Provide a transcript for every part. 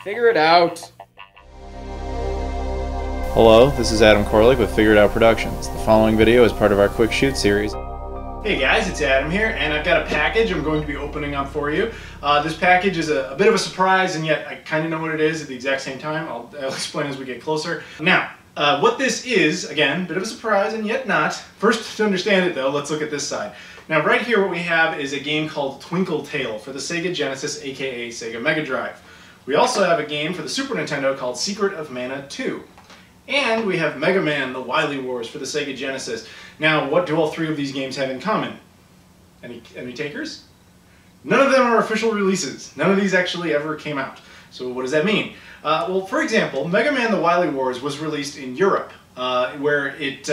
Figure it out. Hello, this is Adam Koralik with Figure It Out Productions. The following video is part of our Quick Shoot series. Hey guys, it's Adam here, and I've got a package I'm going to be opening up for you. This package is a bit of a surprise, and yet I kind of know what it is at the exact same time. I'll explain as we get closer. Now, what this is, again, bit of a surprise and yet not. First, to understand it though, let's look at this side. Now right here what we have is a game called Twinkle Tale for the Sega Genesis, aka Sega Mega Drive. We also have a game for the Super Nintendo called Secret of Mana 2. And we have Mega Man: The Wily Wars for the Sega Genesis. Now, what do all three of these games have in common? Any takers? None of them are official releases. None of these actually ever came out. So what does that mean? Well, for example, Mega Man: The Wily Wars was released in Europe, where it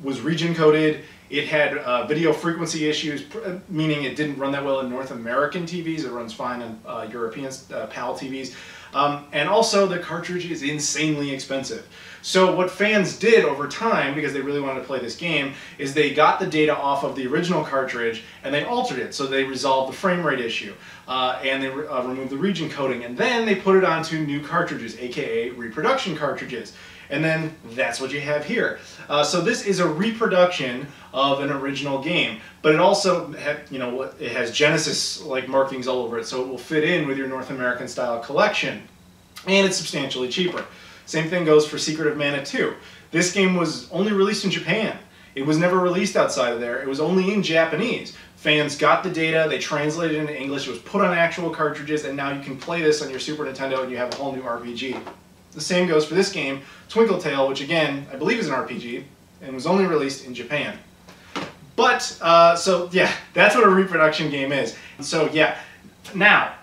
was region coded. It had video frequency issues, meaning it didn't run that well in North American TVs. It runs fine on European PAL TVs. And also, the cartridge is insanely expensive. So what fans did over time, because they really wanted to play this game, is they got the data off of the original cartridge and they altered it. So they resolved the frame rate issue, and they removed the region coding, and then they put it onto new cartridges, aka reproduction cartridges. And then that's what you have here. So this is a reproduction of an original game, but it also it has Genesis like markings all over it, so it will fit in with your North American style collection, and it's substantially cheaper. Same thing goes for Secret of Mana 2. This game was only released in Japan. It was never released outside of there. It was only in Japanese. Fans got the data, they translated it into English, it was put on actual cartridges, and now you can play this on your Super Nintendo and you have a whole new RPG. The same goes for this game, Twinkle Tale, which again, I believe is an RPG, and was only released in Japan. But, so yeah, that's what a reproduction game is. So yeah, now,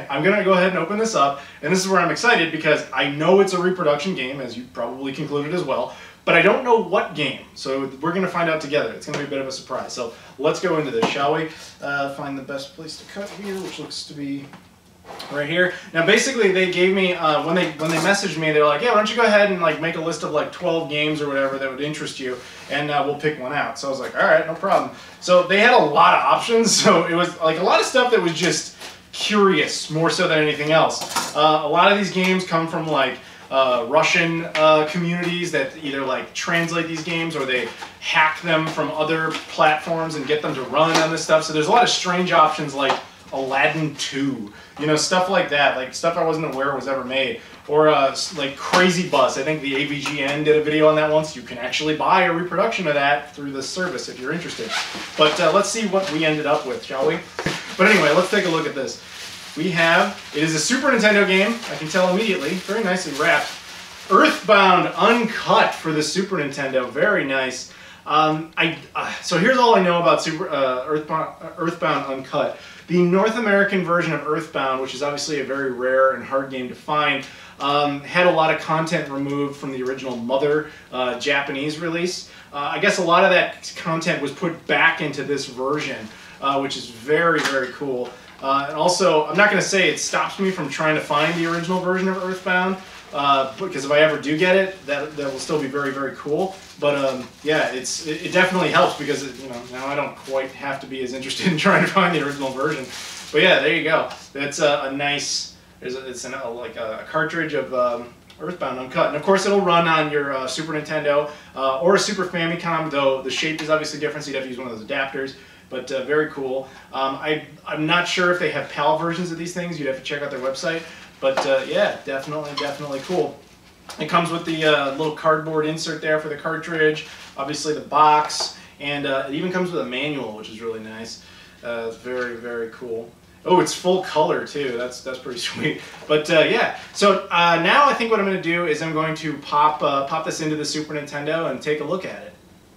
I'm going to go ahead and open this up, and this is where I'm excited because I know it's a reproduction game, as you probably concluded as well, but I don't know what game, so we're going to find out together. It's going to be a bit of a surprise. So let's go into this, shall we? Find the best place to cut here, which looks to be right here. Now basically they gave me, when they messaged me, they were like, yeah, why don't you go ahead and like make a list of like 12 games or whatever that would interest you, and we'll pick one out. So I was like, all right, no problem. So they had a lot of options, so it was like a lot of stuff that was just curious, more so than anything else. A lot of these games come from like Russian communities that either like translate these games or they hack them from other platforms and get them to run on this stuff. So there's a lot of strange options like Aladdin 2, you know, stuff like that, like stuff I wasn't aware was ever made. Or like Crazy Bus, I think the AVGN did a video on that once. You can actually buy a reproduction of that through this service if you're interested. But let's see what we ended up with, shall we? But anyway, let's take a look at this. We have, it is a Super Nintendo game, I can tell immediately, very nicely wrapped. Earthbound Uncut for the Super Nintendo, very nice. So here's all I know about Earthbound Uncut. The North American version of Earthbound, which is obviously a very rare and hard game to find, had a lot of content removed from the original Mother Japanese release. I guess a lot of that content was put back into this version, which is very, very cool. And also, I'm not going to say it stops me from trying to find the original version of Earthbound, because if I ever do get it, that will still be very, very cool. But yeah, it definitely helps because now I don't quite have to be as interested in trying to find the original version. But yeah, there you go. That's a nice. It's like a cartridge of Earthbound Uncut, and of course it'll run on your Super Nintendo or a Super Famicom. Though the shape is obviously different, so you'd have to use one of those adapters. But very cool. I'm not sure if they have PAL versions of these things. You'd have to check out their website. But yeah, definitely cool. It comes with the little cardboard insert there for the cartridge, obviously the box, and it even comes with a manual, which is really nice. It's very, very cool. Oh, it's full color too. That's pretty sweet. But yeah, so now I think what I'm going to do is I'm going to pop this into the Super Nintendo and take a look at it.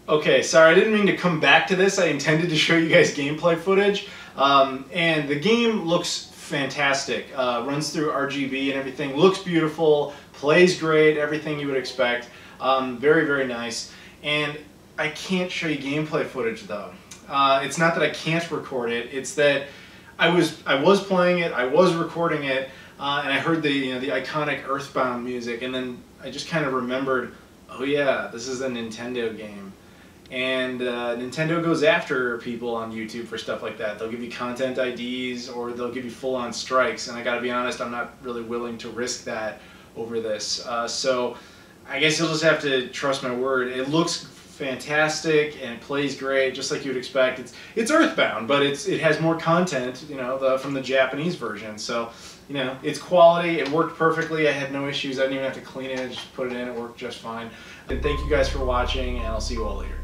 Okay, sorry, I didn't mean to come back to this. I intended to show you guys gameplay footage, and the game looks fantastic. Runs through RGB and everything. Looks beautiful. Plays great. Everything you would expect. Very, very nice. And I can't show you gameplay footage though. It's not that I can't record it. It's that I was playing it. I was recording it, and I heard the the iconic Earthbound music, and then I just kind of remembered, oh yeah, this is a Nintendo game. And Nintendo goes after people on YouTube for stuff like that. They'll give you content IDs or they'll give you full-on strikes. And I gotta be honest, I'm not really willing to risk that over this. So I guess you'll just have to trust my word. It looks fantastic and it plays great, just like you would expect. It's Earthbound, but it has more content, you know, from the Japanese version. So, you know, it's quality. It worked perfectly. I had no issues. I didn't even have to clean it. I just put it in. It worked just fine. And thank you guys for watching, and I'll see you all later.